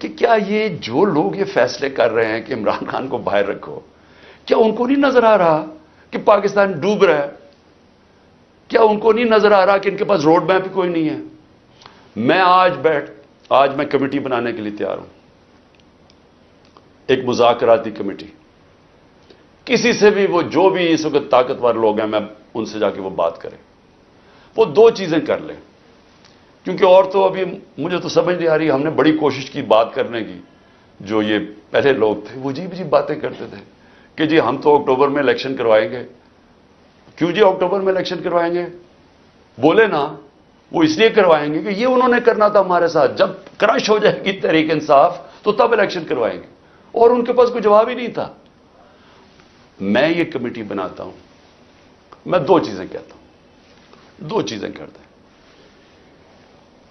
کہ کیا یہ جو لوگ یہ فیصلے کر رہے ہیں کہ عمران خان کو باہر رکھو، کیا ان کو نہیں نظر آ رہا کہ پاکستان ڈوب رہا ہے؟ کیا ان کو نہیں نظر آ رہا کہ ان کے پاس روڈ میپ کوئی نہیں ہے؟ میں آج میں کمیٹی بنانے کے لیے تیار ہوں، ایک مذاکراتی کمیٹی، کسی سے بھی، وہ جو بھی اس وقت طاقتور لوگ ہیں، میں ان سے جا کے وہ بات کریں، وہ دو چیزیں کر لیں، کیونکہ اور تو ابھی مجھے تو سمجھ نہیں آ رہی۔ ہم نے بڑی کوشش کی بات کرنے کی، جو یہ پہلے لوگ تھے وہ عجیب عجیب باتیں کرتے تھے کہ جی ہم تو اکتوبر میں الیکشن کروائیں گے۔ کیوں جی اکتوبر میں الیکشن کروائیں گے؟ بولے نا، وہ اس لیے کروائیں گے کہ یہ انہوں نے کرنا تھا ہمارے ساتھ، جب کرش ہو جائے گی تحریک انصاف تو تب الیکشن کروائیں گے، اور ان کے پاس کوئی جواب ہی نہیں تھا۔ میں یہ کمیٹی بناتا ہوں، میں دو چیزیں کہتا ہوں، دو چیزیں کرتے ہیں۔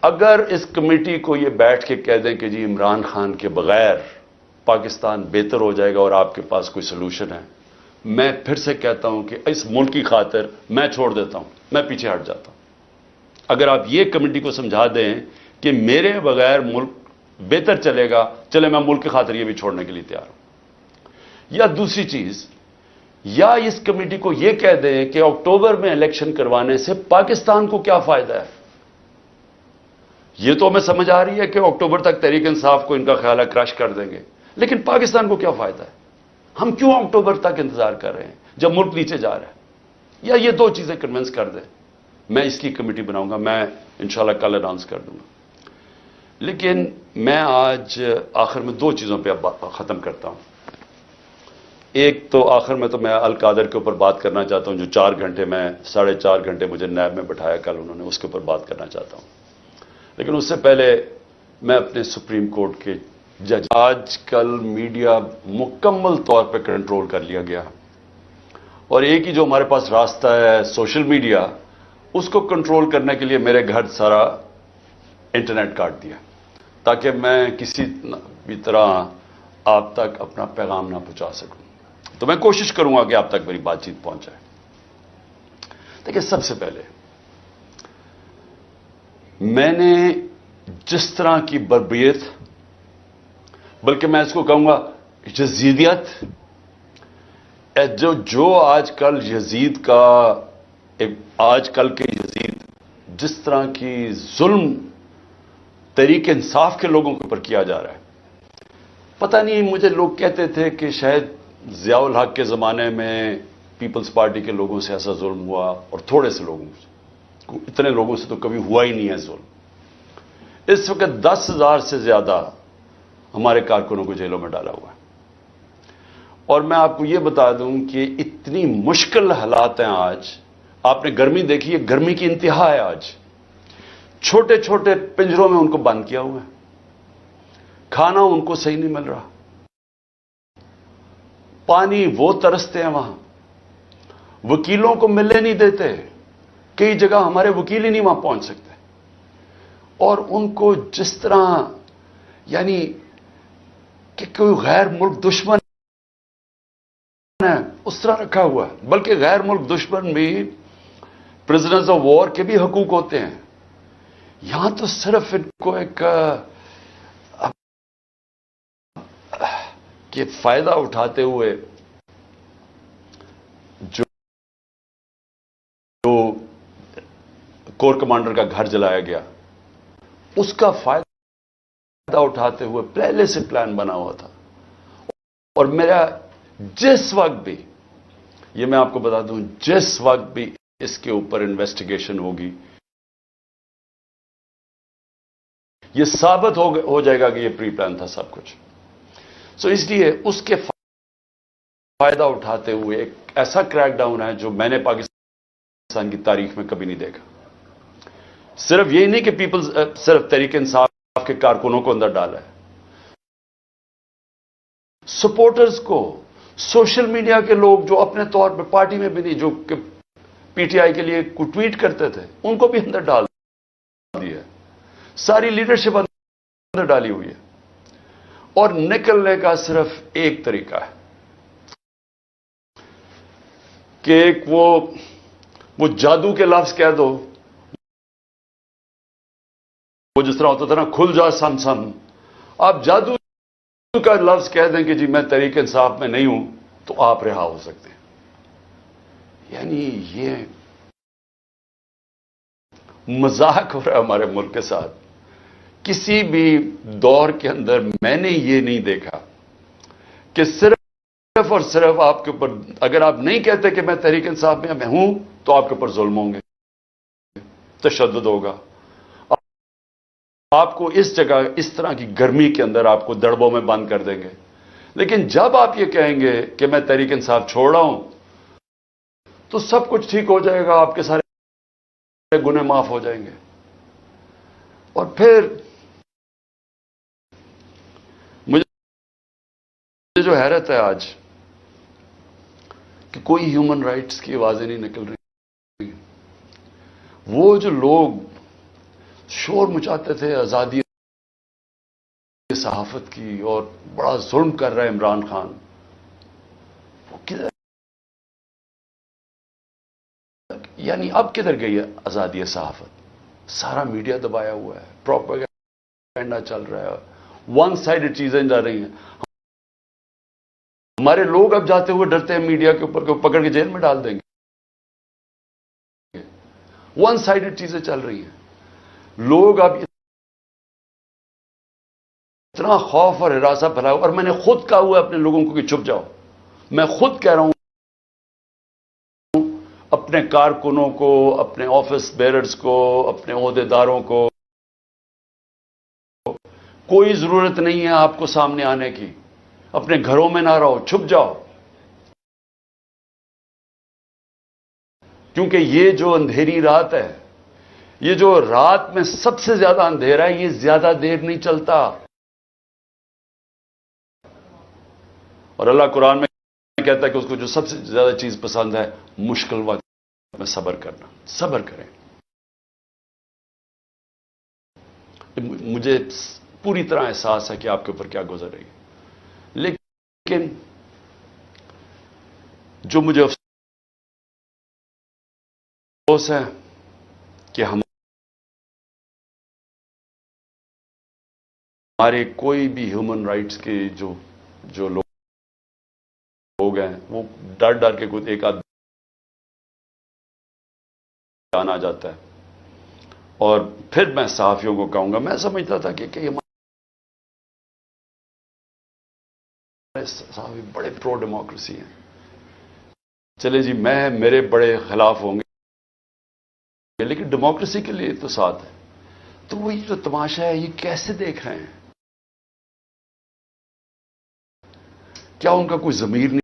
اگر اس کمیٹی کو یہ بیٹھ کے کہہ دیں کہ جی عمران خان کے بغیر پاکستان بہتر ہو جائے گا اور آپ کے پاس کوئی سلوشن ہے، میں پھر سے کہتا ہوں کہ اس ملک کی خاطر میں چھوڑ دیتا ہوں، میں پیچھے ہٹ جاتا ہوں۔ اگر آپ یہ کمیٹی کو سمجھا دیں کہ میرے بغیر ملک بہتر چلے گا، چلے میں ملک کی خاطر یہ بھی چھوڑنے کے لیے تیار ہوں۔ یا دوسری چیز، یا اس کمیٹی کو یہ کہہ دیں کہ اکتوبر میں الیکشن کروانے سے پاکستان کو کیا فائدہ ہے؟ یہ تو ہمیں سمجھ آ رہی ہے کہ اکتوبر تک تحریک انصاف کو ان کا خیال ہے کرش کر دیں گے، لیکن پاکستان کو کیا فائدہ ہے؟ ہم کیوں اکتوبر تک انتظار کر رہے ہیں جب ملک نیچے جا رہا ہے؟ یا یہ دو چیزیں کنونس کر دیں، میں اس کی کمیٹی بناؤں گا، میں انشاءاللہ کل اناؤنس کر دوں گا۔ لیکن میں آج آخر میں دو چیزوں پہ ختم کرتا ہوں۔ ایک تو آخر میں تو میں القادر کے اوپر بات کرنا چاہتا ہوں، جو 4 گھنٹے میں 4.5 گھنٹے مجھے نیب میں بٹھایا کل انہوں نے، اس کے اوپر بات کرنا چاہتا ہوں۔ لیکن اس سے پہلے میں اپنے سپریم کورٹ کے جج، آج کل میڈیا مکمل طور پہ کنٹرول کر لیا گیا، اور ایک ہی جو ہمارے پاس راستہ ہے سوشل میڈیا، اس کو کنٹرول کرنے کے لیے میرے گھر سارا انٹرنیٹ کاٹ دیا تاکہ میں کسی بھی طرح آپ تک اپنا پیغام نہ پہنچا سکوں۔ تو میں کوشش کروں گا کہ آپ تک میری بات چیت پہنچ جائے۔ دیکھیں، سب سے پہلے میں نے جس طرح کی بربریت، بلکہ میں اس کو کہوں گا یزیدیت، جو آج کل یزید کا، آج کل کے یزید جس طرح کی ظلم تحریک انصاف کے لوگوں کے اوپر کیا جا رہا ہے، پتہ نہیں، مجھے لوگ کہتے تھے کہ شاید ضیاء الحق کے زمانے میں پیپلز پارٹی کے لوگوں سے ایسا ظلم ہوا، اور تھوڑے سے لوگوں سے، اتنے لوگوں سے تو کبھی ہوا ہی نہیں ہے ظلم۔ اس وقت 10,000 سے زیادہ ہمارے کارکنوں کو جیلوں میں ڈالا ہوا ہے، اور میں آپ کو یہ بتا دوں کہ اتنی مشکل حالات ہیں آج۔ آپ نے گرمی دیکھی ہے، گرمی کی انتہا ہے آج، چھوٹے چھوٹے پنجروں میں ان کو بند کیا ہوا ہے، کھانا ان کو صحیح نہیں مل رہا، پانی وہ ترستے ہیں وہاں، وکیلوں کو ملنے نہیں دیتے، کئی جگہ ہمارے وکیل ہی نہیں وہاں پہنچ سکتے، اور ان کو جس طرح یعنی کہ کوئی غیر ملک دشمن ہے اس طرح رکھا ہوا ہے۔ بلکہ غیر ملک دشمن بھی پرزنرز آف وار کے بھی حقوق ہوتے ہیں، یہاں تو صرف ان کو ایک کہ فائدہ اٹھاتے ہوئے جو کور کمانڈر کا گھر جلایا گیا، اس کا فائدہ اٹھاتے ہوئے پہلے سے پلان بنا ہوا تھا۔ اور میرا جس وقت بھی، یہ میں آپ کو بتا دوں، جس وقت بھی اس کے اوپر انویسٹیگیشن ہوگی، یہ ثابت ہو جائے گا کہ یہ پری پلان تھا سب کچھ۔ سو اس لیے اس کے فائدہ اٹھاتے ہوئے ایک ایسا کریک ڈاؤن ہے جو میں نے پاکستان کی تاریخ میں کبھی نہیں دیکھا۔ صرف یہی نہیں کہ صرف تحریک انصاف کے کارکنوں کو اندر ڈالا ہے، سپورٹرز کو، سوشل میڈیا کے لوگ جو اپنے طور پہ پارٹی میں بھی نہیں، جو کہ پی ٹی آئی کے لیے کوئی ٹویٹ کرتے تھے، ان کو بھی اندر ڈال دیا ہے، ساری لیڈرشپ اندر ڈالی ہوئی ہے، اور نکلنے کا صرف ایک طریقہ ہے کہ ایک وہ جادو کے لفظ کہہ دو، وہ جس طرح ہوتا تھا نا، کھل جا سم سم، آپ جادو کا لفظ کہہ دیں کہ جی میں تحریک انصاف میں نہیں ہوں تو آپ رہا ہو سکتے ہیں. یعنی یہ مذاق ہو رہا ہے ہمارے ملک کے ساتھ. کسی بھی دور کے اندر میں نے یہ نہیں دیکھا کہ صرف اور صرف آپ کے اوپر، اگر آپ نہیں کہتے کہ میں تحریک انصاف میں ہوں تو آپ کے اوپر ظلم ہوں گے، تشدد ہوگا، آپ کو اس جگہ اس طرح کی گرمی کے اندر آپ کو دڑبوں میں بند کر دیں گے. لیکن جب آپ یہ کہیں گے کہ میں تحریک انصاف چھوڑ رہا ہوں تو سب کچھ ٹھیک ہو جائے گا، آپ کے سارے گناہ معاف ہو جائیں گے. اور پھر مجھے جو حیرت ہے آج کہ کوئی ہیومن رائٹس کی آوازیں نہیں نکل رہی. وہ جو لوگ شور مچاتے تھے آزادی صحافت کی اور بڑا ظلم کر رہا ہے عمران خان، وہ کدھر، یعنی اب کدھر گئی ہے آزادی صحافت؟ سارا میڈیا دبایا ہوا ہے، پروپیگنڈا چل رہا ہے، ون سائیڈڈ چیزیں جا رہی ہیں. ہمارے لوگ اب جاتے ہوئے ڈرتے ہیں میڈیا کے اوپر کہ وہ پکڑ کے جیل میں ڈال دیں گے. ون سائیڈڈ چیزیں چل رہی ہیں. لوگ اب اتنا خوف اور ہراساں پھیلایا، اور میں نے خود کہا ہوا ہے اپنے لوگوں کو کہ چھپ جاؤ. میں خود کہہ رہا ہوں اپنے کارکنوں کو، اپنے آفس بیررز کو، اپنے عہدیداروں کو، کوئی ضرورت نہیں ہے آپ کو سامنے آنے کی. اپنے گھروں میں نہ رہو، چھپ جاؤ. کیونکہ یہ جو اندھیری رات ہے، یہ جو رات میں سب سے زیادہ اندھیرا ہے، یہ زیادہ دیر نہیں چلتا. اور اللہ قرآن میں کہتا ہے کہ اس کو جو سب سے زیادہ چیز پسند ہے، مشکل وقت میں صبر کرنا. صبر کریں. مجھے پوری طرح احساس ہے کہ آپ کے اوپر کیا گزر رہی ہے، لیکن جو مجھے افسوس ہے کہ ہمارے کوئی بھی ہیومن رائٹس کے جو لوگ ہیں، وہ ڈر ڈر کے کوئی ایک آدھ جان آ جاتا ہے. اور پھر میں صحافیوں کو کہوں گا، میں سمجھتا تھا کہ ہمارے صحافی بڑے پرو ڈیموکریسی ہیں. چلے جی، میرے بڑے خلاف ہوں گے لیکن ڈیموکریسی کے لیے تو ساتھ ہے. تو وہ جو تماشا ہے، یہ کیسے دیکھ رہے ہیں؟ کیا ان کا کوئی ضمیر نہیں